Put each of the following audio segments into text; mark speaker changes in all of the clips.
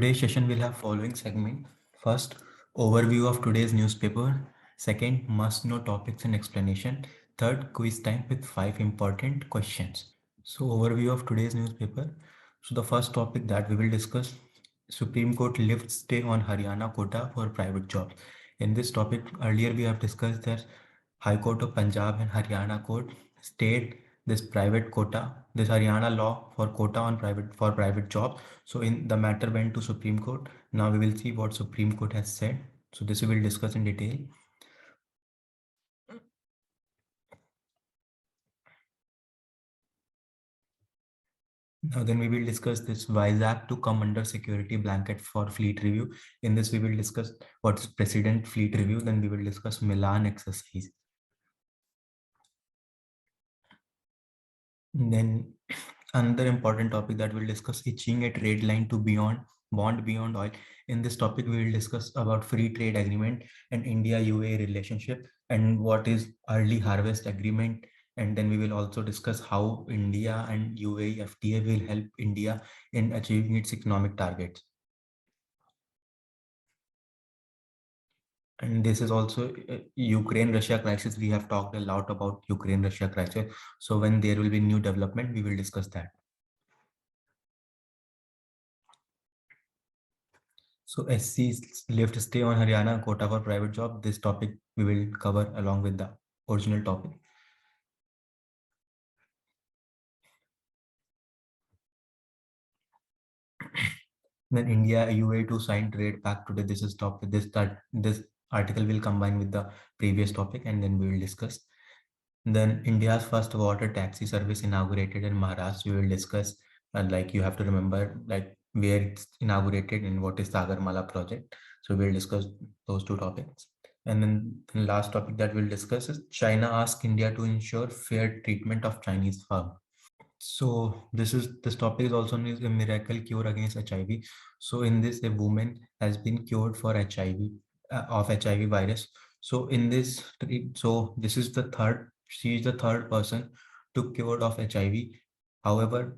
Speaker 1: Today's session will have following segment. First, overview of today's newspaper. Second, must-know topics and explanation. Third, quiz time with 5 important questions. So, overview of today's newspaper. So, the first topic that we will discuss, Supreme Court lifts stay on Haryana quota for private jobs. In this topic, earlier we have discussed that High Court of Punjab and Haryana Court stayed this private quota, this Haryana law for quota on private jobs. So in the matter went to Supreme Court. Now we will see what Supreme Court has said. So this we will discuss in detail. Now then we will discuss this Wise Act to come under security blanket for fleet review. In this we will discuss what is President Fleet Review. Then we will discuss Milan exercise. Then another important topic that we'll discuss, itching a trade line to bond beyond oil. In this topic, we will discuss about free trade agreement and India-UAE relationship and what is early harvest agreement. And then we will also discuss how India and UAE FTA will help India in achieving its economic targets. And this is also Ukraine-Russia crisis. We have talked a lot about Ukraine-Russia crisis. So when there will be new development, we will discuss that. So SC's left stay on Haryana quota for private job. This topic we will cover along with the original topic. Then India UAE to sign trade pact today. This is topic. This article will combine with the previous topic, and then we will discuss. Then India's first water taxi service inaugurated in Maharashtra. We will discuss. Like you have to remember, like where it's inaugurated and what is the Sagarmala project. So we'll discuss those two topics. And then the last topic that we'll discuss is China asks India to ensure fair treatment of Chinese firm. So this topic is also known as a miracle cure against HIV. So in this, a woman has been cured for HIV of HIV virus. So in this, so this is the third. She is the third person to cured of HIV. However,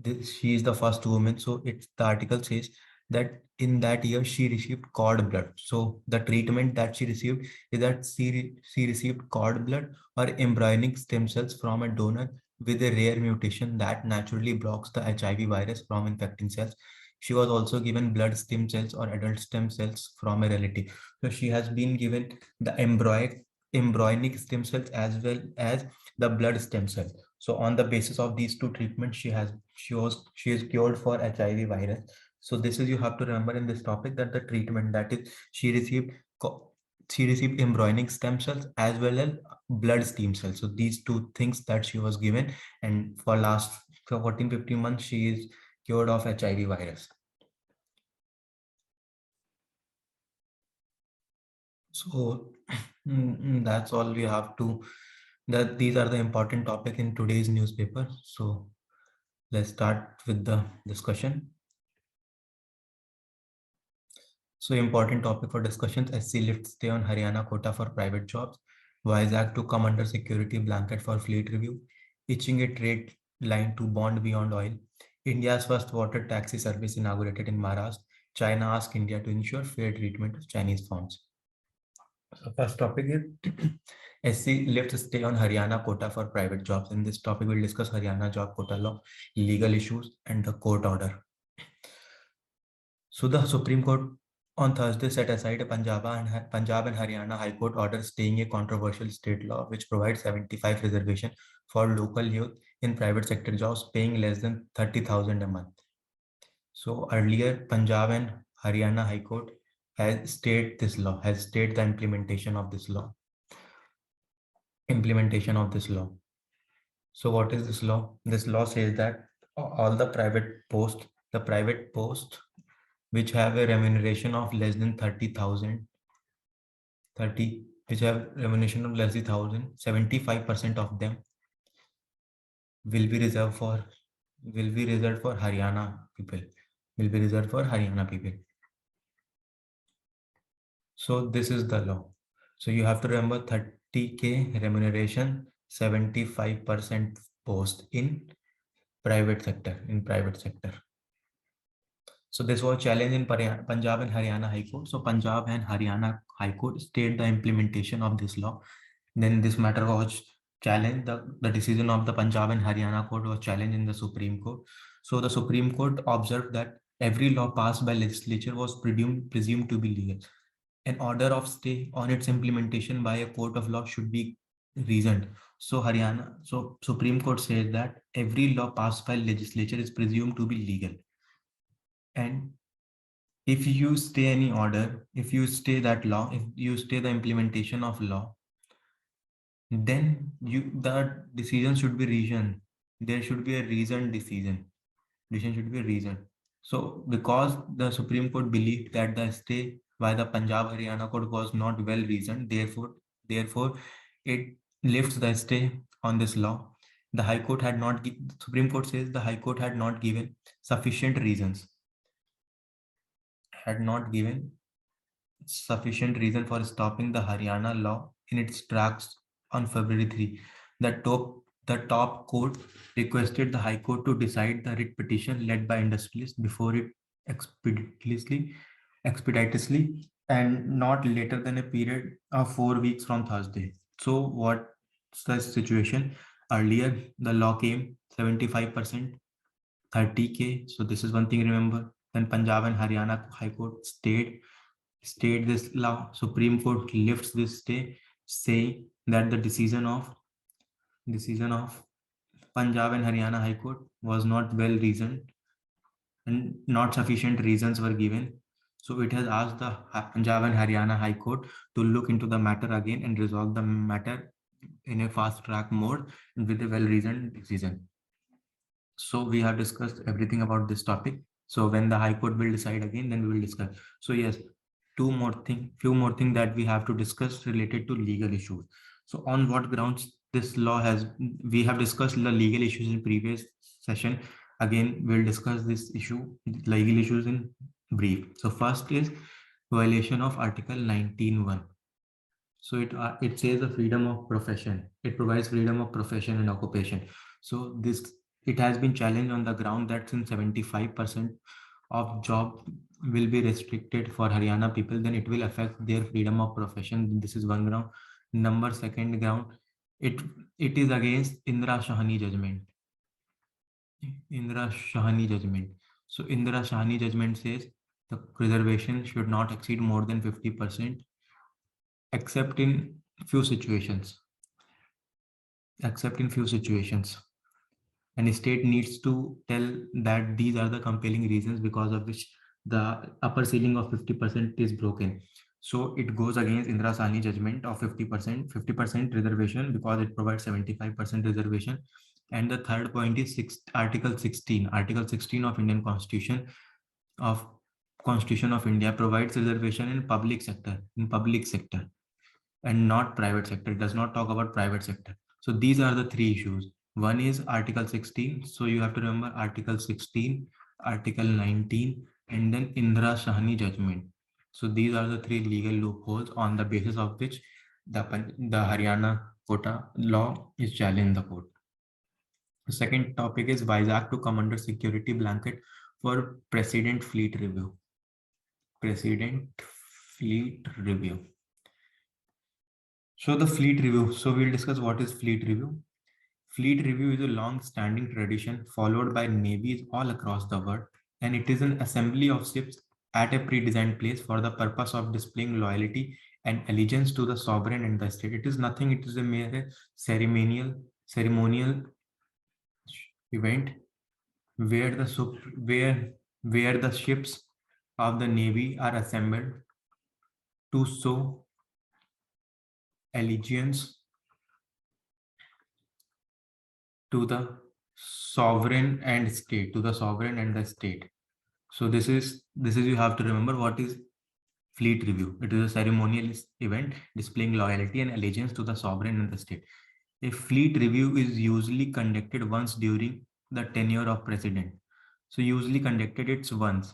Speaker 1: she is the first woman. So it's the article says that in that year she received cord blood. So the treatment that she received is that she received cord blood or embryonic stem cells from a donor with a rare mutation that naturally blocks the HIV virus from infecting cells. She was also given blood stem cells or adult stem cells from a relative. So she has been given the embryonic stem cells as well as the blood stem cells. So on the basis of these two treatments, she is cured for HIV virus. So this is, you have to remember in this topic that the treatment that is she received embryonic stem cells as well as blood stem cells. So these two things that she was given, and for last 14-15 months she is cured of HIV virus. So that's all we have to, that these are the important topic in today's newspaper. So let's start with the discussion. So important topic for discussions, SC lifts stay on Haryana quota for private jobs. Wise Act to come under security blanket for fleet review. Itching a trade line to bond beyond oil. India's first water taxi service inaugurated in Maharashtra. China asks India to ensure fair treatment of Chinese firms. So first topic is SC lifts stay on Haryana quota for private jobs. In this topic, we'll discuss Haryana Job Quota Law, legal issues, and the court order. So the Supreme Court on Thursday set aside a Punjab and Haryana High Court order staying a controversial state law which provides 75 reservation for local youth in private sector jobs paying less than 30,000 a month. So earlier, Punjab and Haryana High Court has stayed this law, has stayed the implementation of this law. So what is this law? This law says that all the private posts which have a remuneration of less than 30,000, which have remuneration of less than 1,000, 75% of them will be reserved for Haryana people. So this is the law. So you have to remember 30K remuneration, 75% post in private sector. So this was challenged in Punjab and Haryana High Court. So Punjab and Haryana High Court stayed the implementation of this law. Then this matter was challenged. The decision of the Punjab and Haryana court was challenged in the Supreme Court. So the Supreme Court observed that every law passed by legislature was presumed to be legal. An order of stay on its implementation by a court of law should be reasoned. So Supreme Court says that every law passed by legislature is presumed to be legal. And if you stay any order, if you stay that law, if you stay the implementation of law, then the decision should be reasoned. There should be a reasoned decision. Decision should be reasoned. So because the Supreme Court believed that the stay by the Punjab Haryana court was not well reasoned, therefore it lifts the stay on this law. The High Court had not. Supreme Court says the High Court had not given sufficient reasons. Had not given sufficient reason for stopping the Haryana law in its tracks on February 3. The top court requested the High Court to decide the writ petition led by industrialists before it expeditiously and not later than a period of 4 weeks from Thursday. So what's the situation? Earlier, the law came 75%, 30K. So this is one thing, remember. Then Punjab and Haryana High Court stayed this law. Supreme Court lifts this stay, saying that the decision of Punjab and Haryana High Court was not well reasoned and not sufficient reasons were given. So it has asked the Punjab and Haryana High Court to look into the matter again and resolve the matter in a fast track mode and with a well reasoned decision. So we have discussed everything about this topic. So when the High Court will decide again, then we will discuss. So yes, few more thing that we have to discuss related to legal issues. So on what grounds this law we have discussed the legal issues in previous session. Again, we'll discuss this issue, legal issues in brief. So first is violation of Article 19(1). So it says the freedom of profession. It provides freedom of profession and occupation. So it has been challenged on the ground that since 75% of job will be restricted for Haryana people, then it will affect their freedom of profession. This is one ground. Second ground, it is against Indira Shahani judgment. Indira Shahani judgment. So Indira Shahani judgment says the reservation should not exceed more than 50%, except in few situations. And the state needs to tell that these are the compelling reasons because of which the upper ceiling of 50% is broken. So it goes against Indira Shahani judgment of 50% reservation because it provides 75% reservation. And the third point is Article 16 of Indian Constitution of India provides reservation in public sector and not private sector. It does not talk about private sector. So these are the three issues. One is Article 16. So you have to remember Article 16, Article 19, and then Indira Shahani judgment. So these are the three legal loopholes on the basis of which the Haryana quota law is challenged in the court. The second topic is Vizag to come under security blanket for President Fleet Review. So the fleet review. So we'll discuss what is fleet review. Fleet review is a long-standing tradition followed by navies all across the world, and it is an assembly of ships at a pre-designed place for the purpose of displaying loyalty and allegiance to the sovereign and the state. It is nothing. It is a mere ceremonial event where the ships of the navy are assembled to show allegiance to the sovereign and the state. So this is you have to remember what is fleet review. It is a ceremonial event displaying loyalty and allegiance to the sovereign and the state. A fleet review is usually conducted once during the tenure of president. So usually conducted once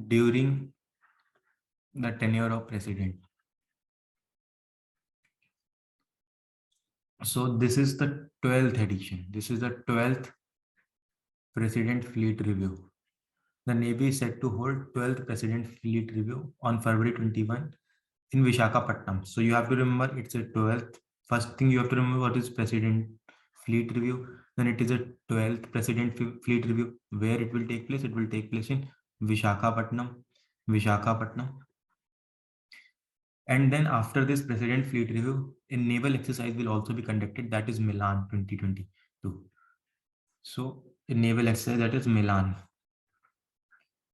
Speaker 1: during the tenure of president. So this is the 12th edition. This is the 12th President Fleet Review. The Navy is set to hold 12th President Fleet Review on February 21 in Vishakhapatnam. So you have to remember it's a 12th. First thing you have to remember what is President Fleet Review. Then it is a 12th President Fleet Review. Where it will take place? It will take place in Vishakhapatnam. Vishakhapatnam. And then after this President Fleet Review, a naval exercise will also be conducted. That is Milan 2022. So a naval exercise, that is Milan,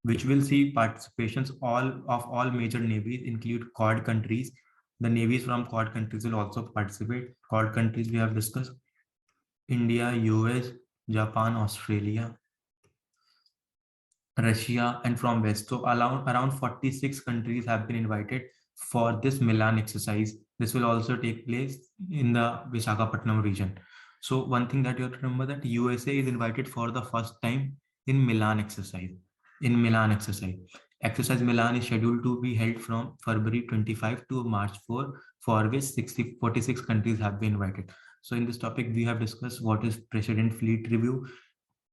Speaker 1: which will see participations of all major navies, include Quad countries. The navies from Quad countries will also participate. Quad countries we have discussed: India, US, Japan, Australia, Russia, and from West. So around 46 countries have been invited for this Milan exercise. This will also take place in the Visakhapatnam region. So one thing that you have to remember, that USA is invited for the first time in Milan exercise. Exercise Milan is scheduled to be held from February 25 to March 4, for which 46 countries have been invited. So in this topic, we have discussed what is President Fleet Review.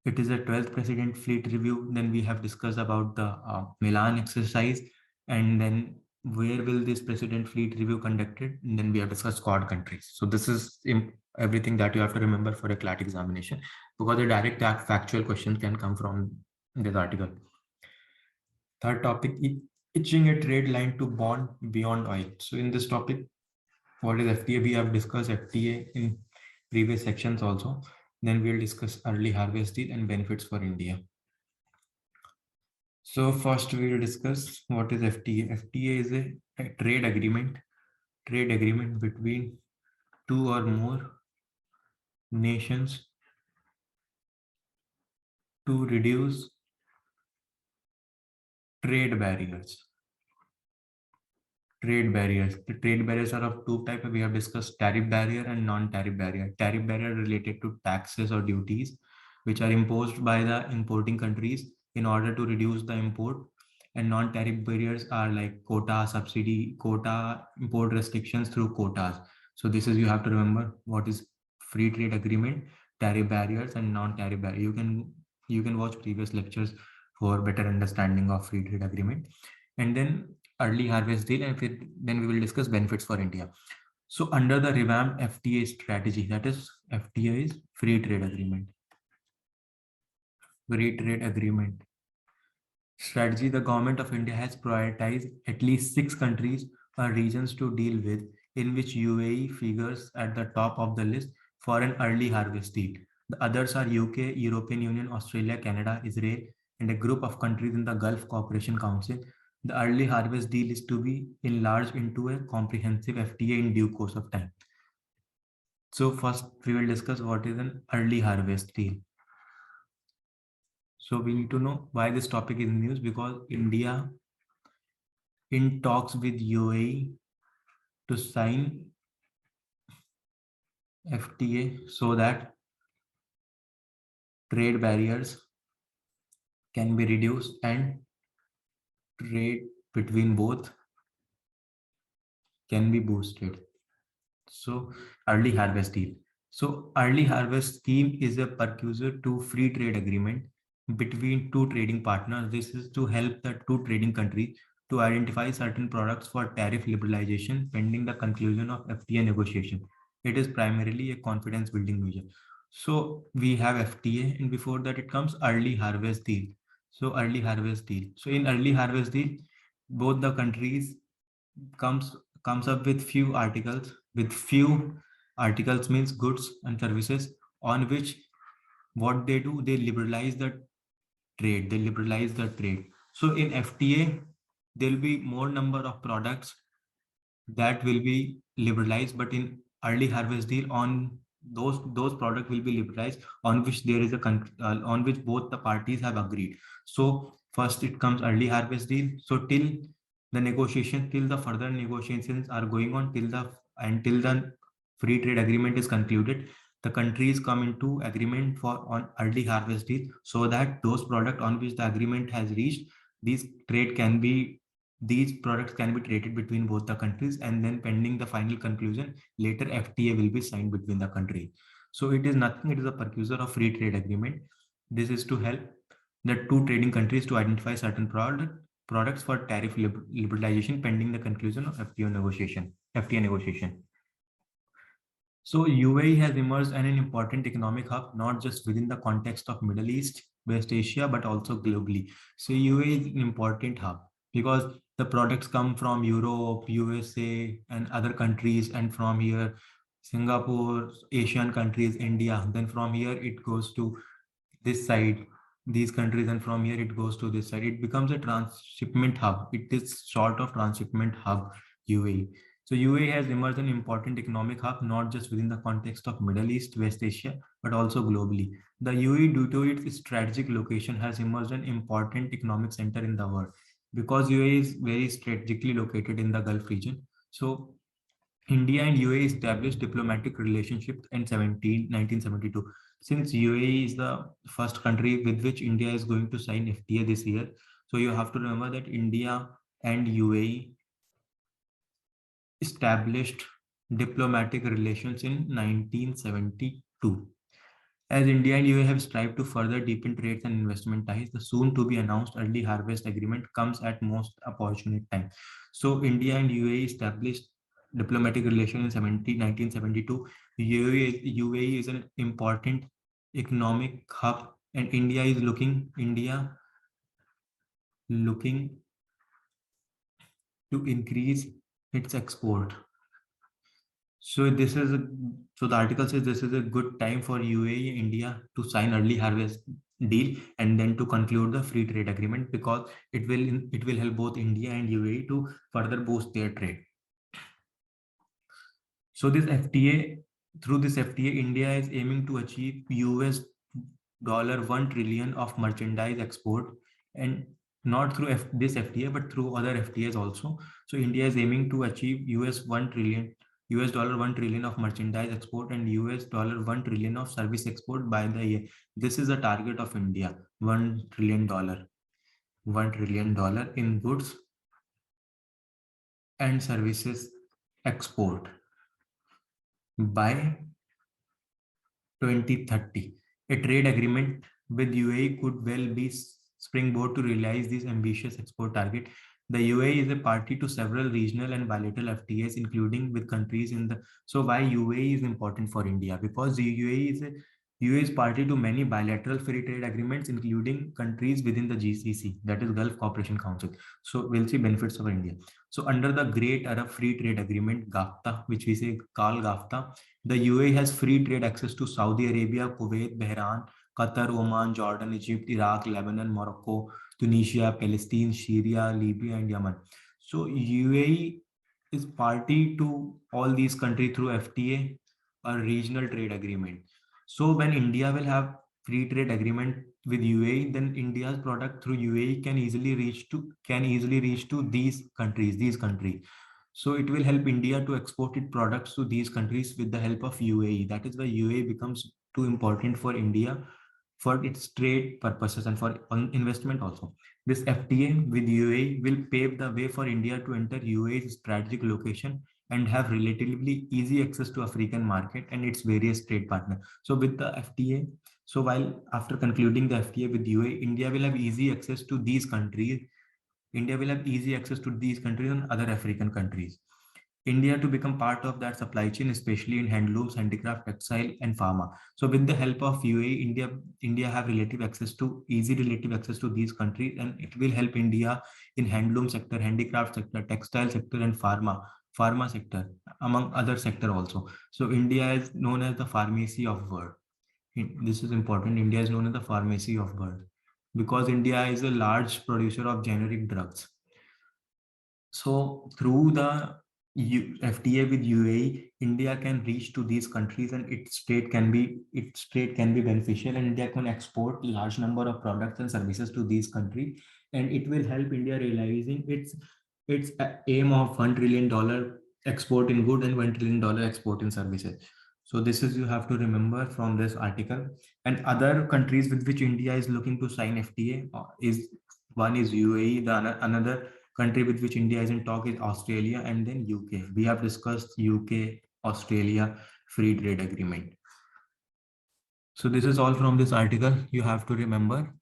Speaker 1: It is a 12th President Fleet Review. Then we have discussed about the Milan exercise, and then where will this President Fleet Review conducted, and then we have discussed Quad countries. So this is everything that you have to remember for a CLAT examination, because the direct factual questions can come from this article. Third topic, itching a trade line to bond beyond oil. So in this topic, what is FTA? We have discussed FTA in previous sections also. Then we'll discuss early harvest deal and benefits for India. So first we will discuss what is FTA. FTA is a trade agreement between two or more nations to reduce trade barriers. The trade barriers are of two types. We have discussed tariff barrier and non-tariff barrier. Tariff barrier related to taxes or duties, which are imposed by the importing countries in order to reduce the import. And non-tariff barriers are like quota, subsidy, quota, import restrictions through quotas. So this is, you have to remember what is free trade agreement, tariff barriers, and non-tariff barrier. You can watch previous lectures for better understanding of free trade agreement. And then early harvest deal, and then we will discuss benefits for India. So under the revamped FTA strategy, that is, FTA is free trade agreement. Strategy, the government of India has prioritized at least 6 countries or regions to deal with, in which UAE figures at the top of the list for an early harvest deal. The others are UK, European Union, Australia, Canada, Israel, and a group of countries in the Gulf Cooperation Council. The early harvest deal is to be enlarged into a comprehensive FTA in due course of time. So first we will discuss what is an early harvest deal. So we need to know why this topic is in news, because India in talks with UAE to sign FTA so that trade barriers can be reduced and trade between both can be boosted. So early harvest deal. So early harvest scheme is a precursor to free trade agreement between two trading partners. This is to help the two trading countries to identify certain products for tariff liberalization pending the conclusion of FTA negotiation. It is primarily a confidence building measure. So we have FTA, and before that it comes early harvest deal. So early harvest deal. So in early harvest deal, both the countries comes up with few articles. With few articles means goods and services, on which what they do, they liberalize the trade. So in FTA there will be more number of products that will be liberalized, but in early harvest deal, on those products will be liberalized on which there is a on which both the parties have agreed. So first it comes early harvest deal. So till the further negotiations are going on, until the free trade agreement is concluded, the countries come into agreement on early harvest deal, so that those products on which the agreement has reached, these trade can be these products can be traded between both the countries, and then pending the final conclusion, later FTA will be signed between the countries. So it is nothing, it is a precursor of free trade agreement. This is to help the two trading countries to identify certain products for tariff liberalization pending the conclusion of FTA negotiation. So UAE has emerged as an important economic hub, not just within the context of Middle East, West Asia, but also globally. So UAE is an important hub because the products come from Europe, USA, and other countries, and from here, Singapore, Asian countries, India. Then from here, it goes to this side, these countries, and from here it goes to this side. It becomes a transshipment hub. It is sort of transshipment hub, UAE. So UAE has emerged an important economic hub, not just within the context of Middle East, West Asia, but also globally. The UAE, due to its strategic location, has emerged an important economic center in the world because UAE is very strategically located in the Gulf region. So India and UAE established diplomatic relationships in 1972. Since UAE is the first country with which India is going to sign FTA this year, so you have to remember that India and UAE established diplomatic relations in 1972. As India and UAE have strived to further deepen trade and investment ties, the soon to be announced early harvest agreement comes at most opportune time. So India and UAE established diplomatic relations in 1972. UAE is an important economic hub, and India looking to increase its export. So the article says this is a good time for UAE India to sign early harvest deal and then to conclude the free trade agreement, because it will help both India and UAE to further boost their trade. So through this FTA, India is aiming to achieve US $1 trillion of merchandise export, and not through this FTA, but through other FTAs also. So India is aiming to achieve US $1 trillion of merchandise export and US $1 trillion of service export by the year. This is the target of India, $1 trillion, $1 trillion in goods and services export by 2030. A trade agreement with UAE could well be springboard to realize this ambitious export target. The UAE is a party to several regional and bilateral FTAs, including with countries in the. So why UAE is important for India? Because the UAE is party to many bilateral free trade agreements, including countries within the GCC, that is Gulf Cooperation Council. So we'll see benefits of India. So under the Great Arab Free Trade Agreement, GAFTA, which we say call GAFTA, the UAE has free trade access to Saudi Arabia, Kuwait, Bahrain, Qatar, Oman, Jordan, Egypt, Iraq, Lebanon, Morocco, Tunisia, Palestine, Syria, Libya, and Yemen. So UAE is party to all these countries through FTA or regional trade agreement. So when India will have free trade agreement with UAE, then India's product through UAE can easily reach to these countries. So it will help India to export its products to these countries with the help of UAE. That is why UAE becomes too important for India for its trade purposes and for investment also. This FTA with UAE will pave the way for India to enter UAE's strategic location and have relatively easy access to African market and its various trade partners. So with the FTA, so while after concluding the FTA with UAE, India will have easy access to these countries. India will have easy access to these countries and other African countries. India to become part of that supply chain, especially in handlooms, handicraft, textile, and pharma. So with the help of UAE, India have easy relative access to these countries, and it will help India in handloom sector, handicraft sector, textile sector, and pharma sector, among other sector also. So India is known as the pharmacy of world. This is important. India is known as the pharmacy of world because India is a large producer of generic drugs. So through the FTA with UAE, India can reach to these countries, and its trade can be beneficial, and India can export large number of products and services to these countries, and it will help India realizing its aim of $1 trillion export in good and $1 trillion export in services. So this is you have to remember from this article. And other countries with which India is looking to sign FTA is one is UAE, the another country with which India is in talk is Australia and then UK. We have discussed UK, Australia free trade agreement. So this is all from this article. You have to remember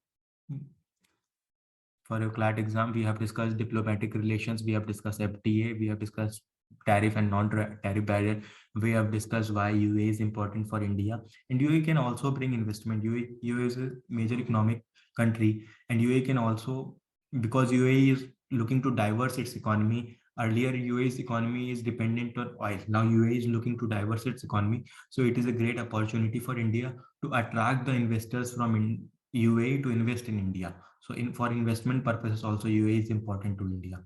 Speaker 1: for your CLAT exam, we have discussed diplomatic relations, we have discussed FTA, we have discussed tariff and non-tariff barrier. We have discussed why UAE is important for India, and UAE can also bring investment. UAE is a major economic country, and UAE can also, because UAE is looking to diverse its economy. Earlier, UAE's economy is dependent on oil. Now UAE is looking to diverse its economy, so it is a great opportunity for India to attract the investors from UAE to invest in India. So for investment purposes also UAE is important to India.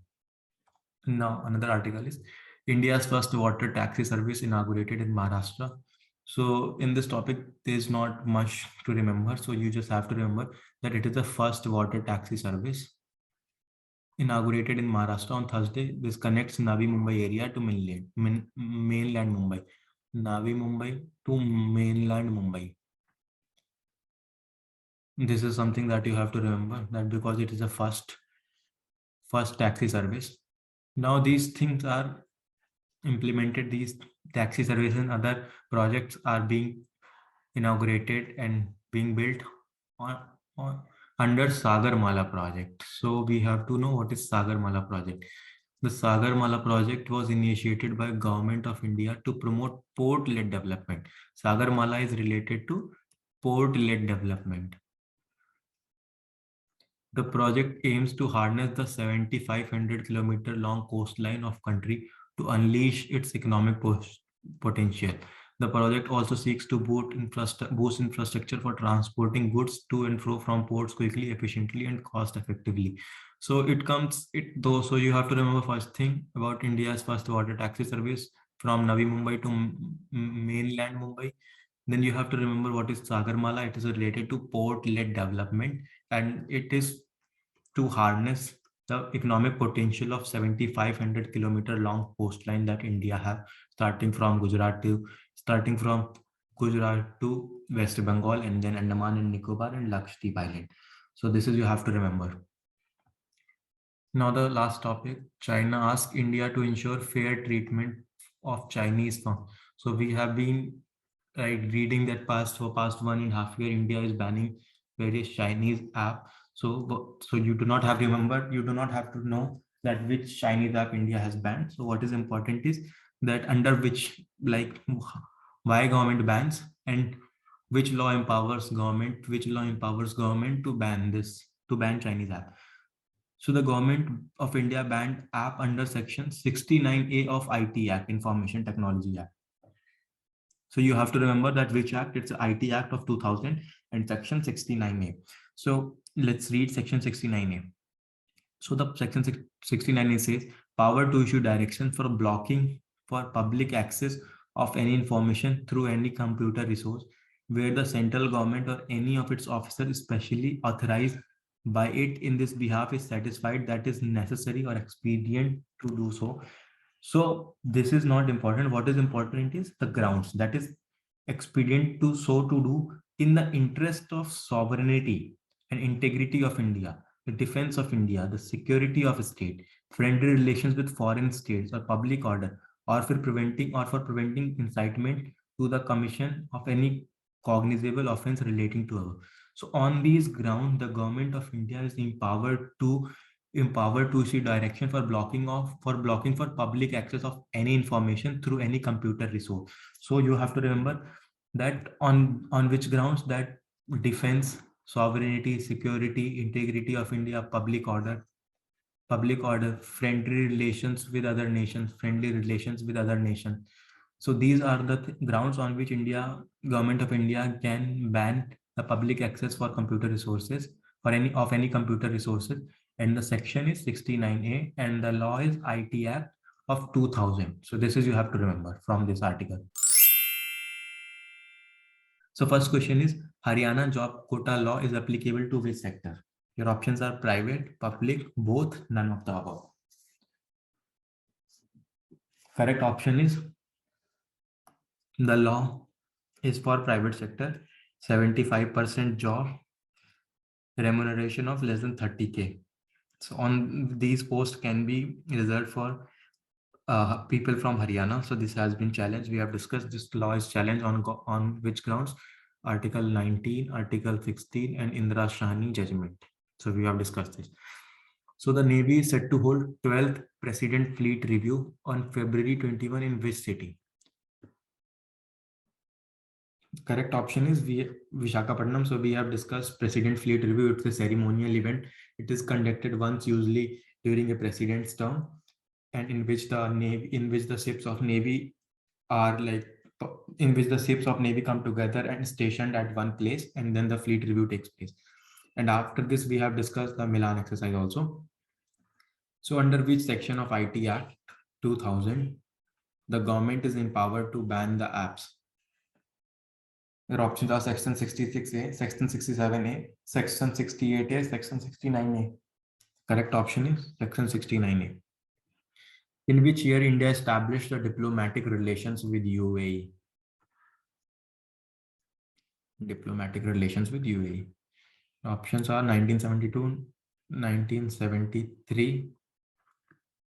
Speaker 1: Now another article is India's first water taxi service inaugurated in Maharashtra. So in this topic, there's not much to remember. So you just have to remember that it is the first water taxi service inaugurated in Maharashtra on Thursday. This connects Navi Mumbai area to mainland Mumbai. Navi Mumbai to mainland Mumbai. This is something that you have to remember, that because it is a first taxi service. Now these things are implemented, these taxi services and other projects are being inaugurated and being built on under Sagarmala project. So we have to know what is Sagarmala project. The Sagarmala project was initiated by Government of India to promote port-led development. Sagarmala is related to port-led development. The project aims to harness the 7,500-kilometer long coastline of country to unleash its economic potential. The project also seeks to boost infrastructure for transporting goods to and fro from ports quickly, efficiently, and cost effectively. So so you have to remember first thing about India's first water taxi service from Navi Mumbai to mainland Mumbai. Then you have to remember what is Sagarmala. It is related to port-led development, and it is to harness the economic potential of 7,500-kilometer long coastline that India has, starting from Gujarat to West Bengal, and then Andaman and Nicobar and Lakshadweep Island. So this is you have to remember. Now the last topic, China asks India to ensure fair treatment of Chinese firms. So we have been reading that for past 1.5 years, India is banning various Chinese app. So you do not have to remember, you do not have to know that which Chinese app India has banned. So what is important is that under which, like, why government bans and which law empowers government to ban Chinese app. So the Government of India banned app under Section 69A of IT Act, Information Technology Act. So you have to remember that which act, it's the IT Act of 2000 and Section 69A. So let's read Section 69A. So the Section 69A says, power to issue direction for blocking for public access of any information through any computer resource where the central government or any of its officers specially authorized by it in this behalf is satisfied that is necessary or expedient to do so. So this is not important. What is important is the grounds, that is expedient to do in the interest of sovereignty and integrity of India, the defense of India, the security of a state, friendly relations with foreign states, or public order, or for preventing incitement to the commission of any cognizable offense relating to her. So on these grounds, the Government of India is empowered to issue direction for blocking for public access of any information through any computer resource. So you have to remember that on which grounds, that defense, sovereignty, security, integrity of India, public order, friendly relations with other nations. So these are the grounds on which Government of India can ban the public access for computer resources, for any computer resources. And the section is 69A and the law is IT Act of 2000. So this is you have to remember from this article. So first question is, Haryana Job Quota Law is applicable to which sector? Your options are private, public, both, none of the above. Correct option is the law is for private sector. 75% job, remuneration of less than 30K. So on these posts can be reserved for people from Haryana. So this has been challenged. We have discussed this law is challenged on which grounds? Article 19, Article 16, and Indira Shahani judgment. So we have discussed this. So the Navy is set to hold 12th President Fleet Review on February 21 in which city? Correct option is Vishakhapatnam. So we have discussed President Fleet Review. It's a ceremonial event. It is conducted once, usually during a president's term, and in which the ships of Navy are in which the ships of Navy come together and stationed at one place, and then the fleet review takes place. And after this, we have discussed the Milan exercise also. So under which section of IT Act 2000, the government is empowered to ban the apps? Your options are section 66A, section 67A, section 68A, section 69A. Correct option is section 69A. In which year India established the diplomatic relations with UAE? Diplomatic relations with UAE. Options are 1972, 1973,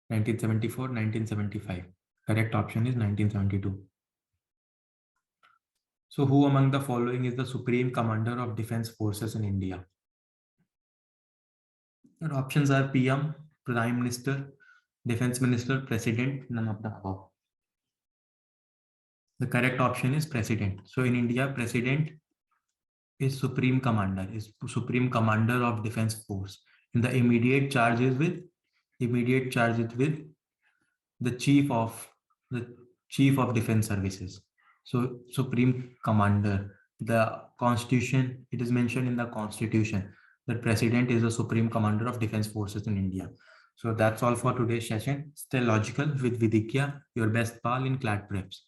Speaker 1: 1974, 1975. Correct option is 1972. So who among the following is the Supreme Commander of Defense Forces in India? Your options are PM, Prime Minister, Defense Minister, President, none of the above. The correct option is President. So in India, President is Supreme Commander of Defense Force. And the immediate charge is with the Chief of Defense Services. So Supreme Commander, the Constitution, it is mentioned in the Constitution that President is the Supreme Commander of Defense Forces in India. So that's all for today's session. Stay logical with Vidhigya, your best pal in CLAT Preps.